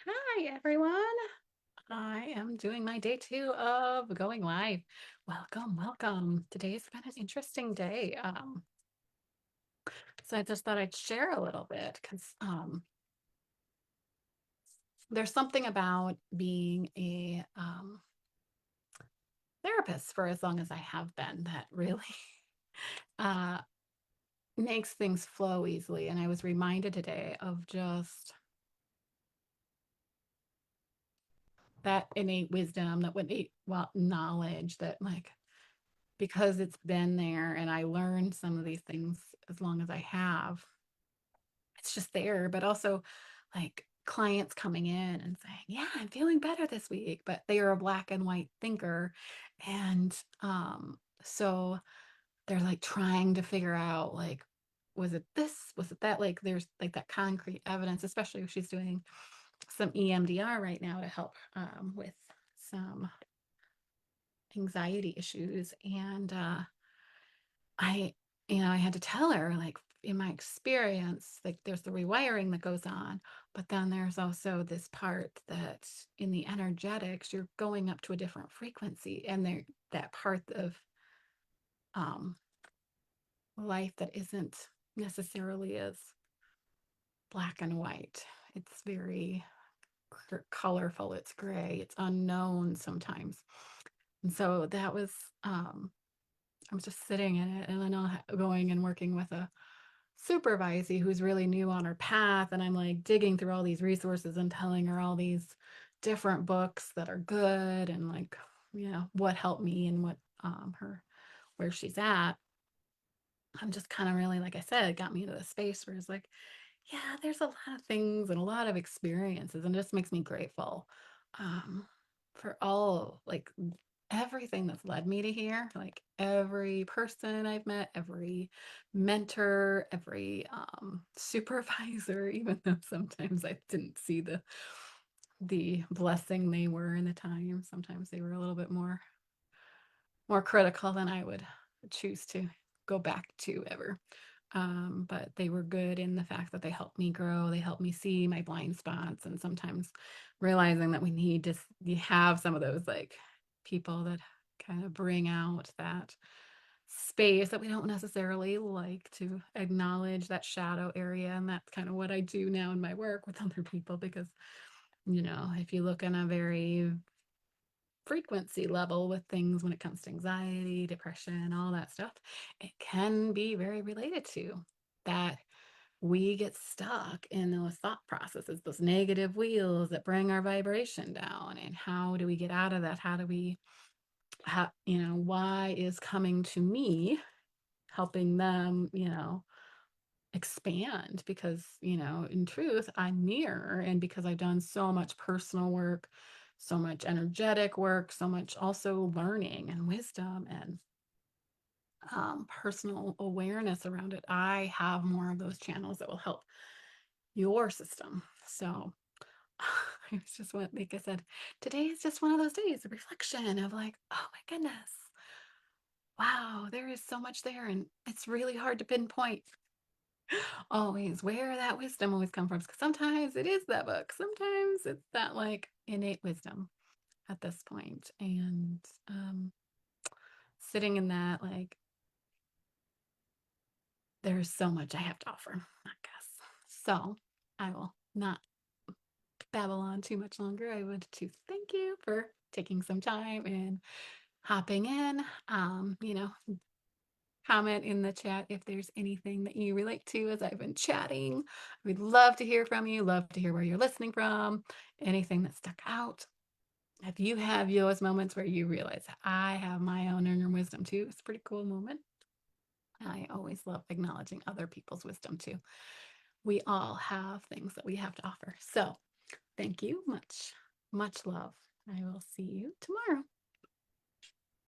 Hi, everyone. I am doing my day 2 of going live. Welcome, welcome. Today's been an interesting day. So I just thought I'd share a little bit because there's something about being a therapist for as long as I have been that really uh, makes things flow easily. And I was reminded today of just that innate wisdom, that innate knowledge that because it's been there and I learned some of these things as long as I have, it's just there. But also, like clients coming in and saying, "Yeah, I'm feeling better this week," but they are a black and white thinker. And so they're like trying to figure out, like, was it this? Was it that? Like, there's like that concrete evidence, especially if she's doing some EMDR right now to help with some anxiety issues. And I, I had to tell her, like, in my experience, like, there's the rewiring that goes on, but then there's also this part that in the energetics, you're going up to a different frequency, and there that part of um, life that isn't necessarily as black and white. It's very colorful. It's gray. It's unknown sometimes. And so that was, I was just sitting in it, and then going and working with a supervisor who's really new on her path, and I'm like digging through all these resources and telling her all these different books that are good, and like, what helped me and what her where she's at. I'm just kind of really, like I said, it got me into the space where it's like, yeah, there's a lot of things and a lot of experiences, and it just makes me grateful um for all, like, everything that's led me to here, like every person I've met, every mentor, every supervisor, even though sometimes I didn't see the blessing they were in the time. Sometimes they were a little bit more critical than I would choose to go back to ever. But they were good in the fact that they helped me grow. They helped me see my blind spots, and sometimes realizing that we need to you have some of those, like, people that kind of bring out that space that we don't necessarily like to acknowledge, that shadow area. And that's kind of what I do now in my work with other people, because if you look in a very frequency level with things when it comes to anxiety, depression, all that stuff, it can be very related to that. We get stuck in those thought processes, those negative wheels that bring our vibration down. And how do we get out of that? How do we, why is coming to me helping them, expand? Because, in truth, I'm mirror. And because I've done so much personal work, so much energetic work, so much also learning and wisdom and personal awareness around it, I have more of those channels that will help your system. So it's just what, like I said, today is just one of those days, a reflection of like, oh my goodness, wow, there is so much there. And it's really hard to pinpoint always where that wisdom always comes from. Because sometimes it is that book, sometimes it's that, like, innate wisdom at this point. And sitting in that, like, there's so much I have to offer, I guess. So I will not babble on too much longer. I want to thank you for taking some time and hopping in. Comment in the chat if there's anything that you relate to as I've been chatting. We'd love to hear from you, love to hear where you're listening from, anything that stuck out. If you have those moments where you realize I have my own inner wisdom too, it's a pretty cool moment. I always love acknowledging other people's wisdom too. We all have things that we have to offer. So thank you much. Much love. I will see you tomorrow.